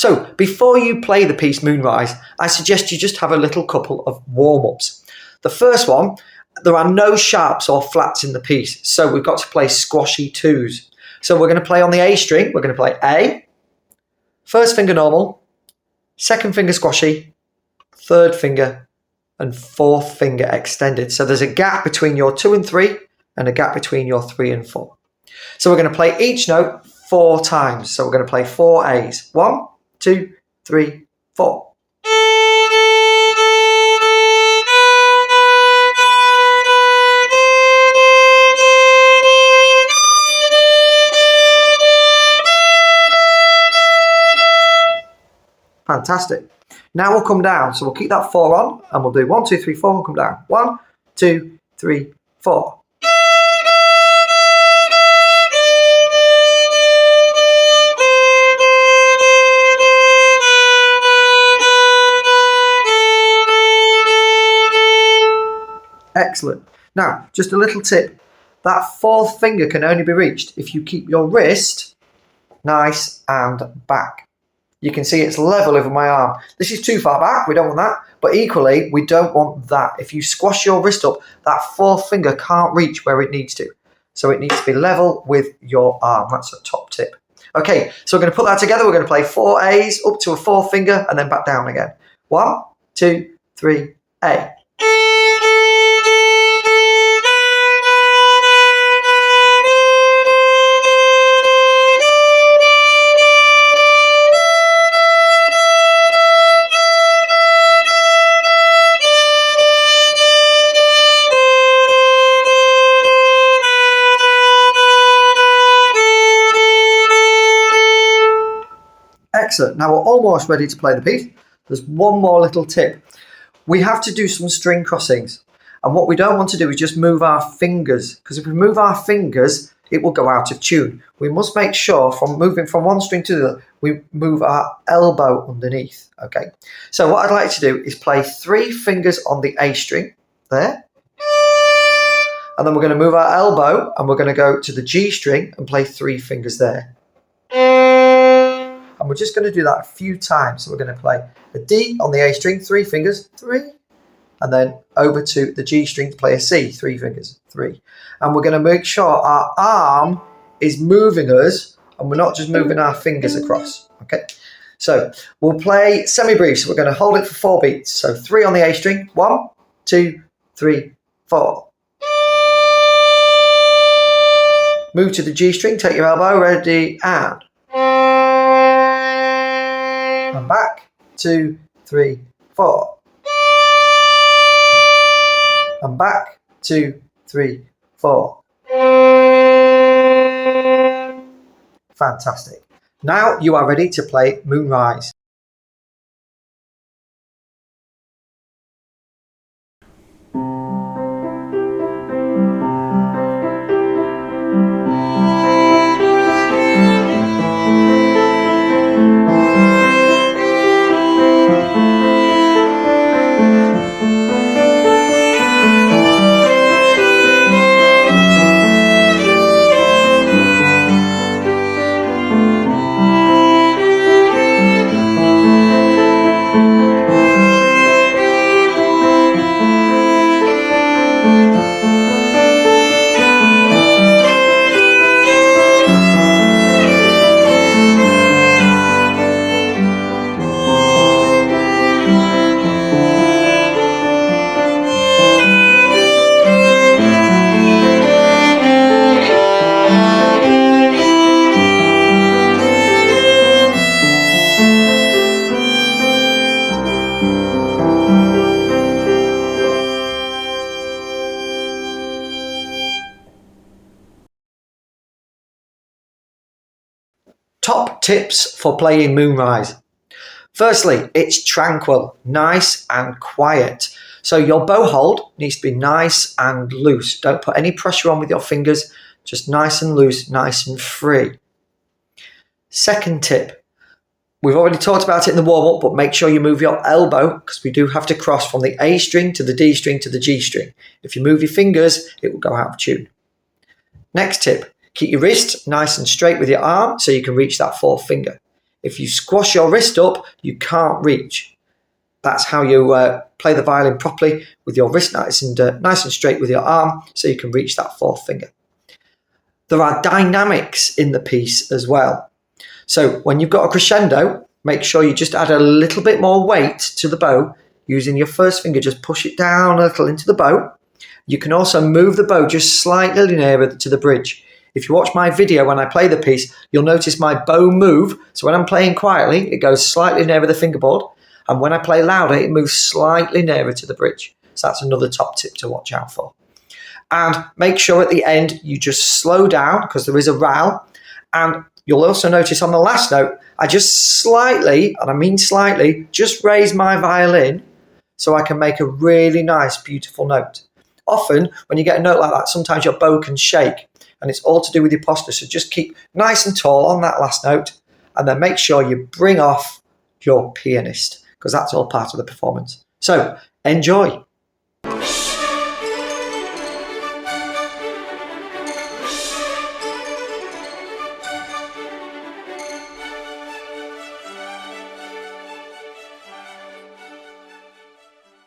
So before you play the piece Moonrise, I suggest you just have a little couple of warm-ups. The first one, there are no sharps or flats in the piece, so we've got to play squashy twos. So we're going to play on the A string, we're going to play A, first finger normal, second finger squashy, third finger, and fourth finger extended. So there's a gap between your 2 and 3 and a gap between your 3 and 4. So we're going to play each note 4 times. So we're going to play 4 A's. 1, 2, 3, 4. Fantastic. Now we'll come down. So we'll keep that 4 on and we'll do 1, 2, 3, 4 and come down. 1, 2, 3, 4. Excellent. Now, just a little tip. That fourth finger can only be reached if you keep your wrist nice and back. You can see it's level over my arm. This is too far back, we don't want that. But equally, we don't want that. If you squash your wrist up, that fourth finger can't reach where it needs to. So it needs to be level with your arm. That's a top tip. Okay, so we're going to put that together. We're going to play 4 A's up to a fourth finger and then back down again. 1, 2, 3, A. Excellent. Now we're almost ready to play the piece. There's one more little tip. We have to do some string crossings. And what we don't want to do is just move our fingers, because if we move our fingers, it will go out of tune. We must make sure from moving from one string to the other, we move our elbow underneath. Okay. So what I'd like to do is play 3 fingers on the A string there. And then we're going to move our elbow and we're going to go to the G string and play 3 fingers there. And we're just going to do that a few times. So we're going to play a D on the A string, 3 fingers, 3. And then over to the G string to play a C, 3 fingers, 3. And we're going to make sure our arm is moving us and we're not just moving our fingers across. Okay. So we'll play semi-brief. So we're going to hold it for 4 beats. So 3 on the A string, 1, 2, 3, 4. Move to the G string, take your elbow, ready, and back, 2, 3, 4. And back, 2, 3, 4. Fantastic. Now you are ready to play Moonrise. Top tips for playing Moonrise. Firstly, it's tranquil, nice and quiet. So your bow hold needs to be nice and loose. Don't put any pressure on with your fingers, just nice and loose, nice and free. Second tip, we've already talked about it in the warm-up, but make sure you move your elbow because we do have to cross from the A string to the D string to the G string. If you move your fingers, it will go out of tune. Next tip, keep your wrist nice and straight with your arm so you can reach that fourth finger. If you squash your wrist up, you can't reach. That's how you play the violin properly, with your wrist nice and straight with your arm, so you can reach that fourth finger. There are dynamics in the piece as well. So when you've got a crescendo, make sure you just add a little bit more weight to the bow. Using your first finger, just push it down a little into the bow. You can also move the bow just slightly nearer to the bridge. If you watch my video when I play the piece, you'll notice my bow move. So when I'm playing quietly, it goes slightly nearer the fingerboard. And when I play louder, it moves slightly nearer to the bridge. So that's another top tip to watch out for. And make sure at the end you just slow down, because there is a row. And you'll also notice on the last note, I just slightly, and I mean slightly, just raise my violin so I can make a really nice, beautiful note. Often, when you get a note like that, sometimes your bow can shake, and it's all to do with your posture. So just keep nice and tall on that last note, and then make sure you bring off your pianist, because that's all part of the performance. So enjoy.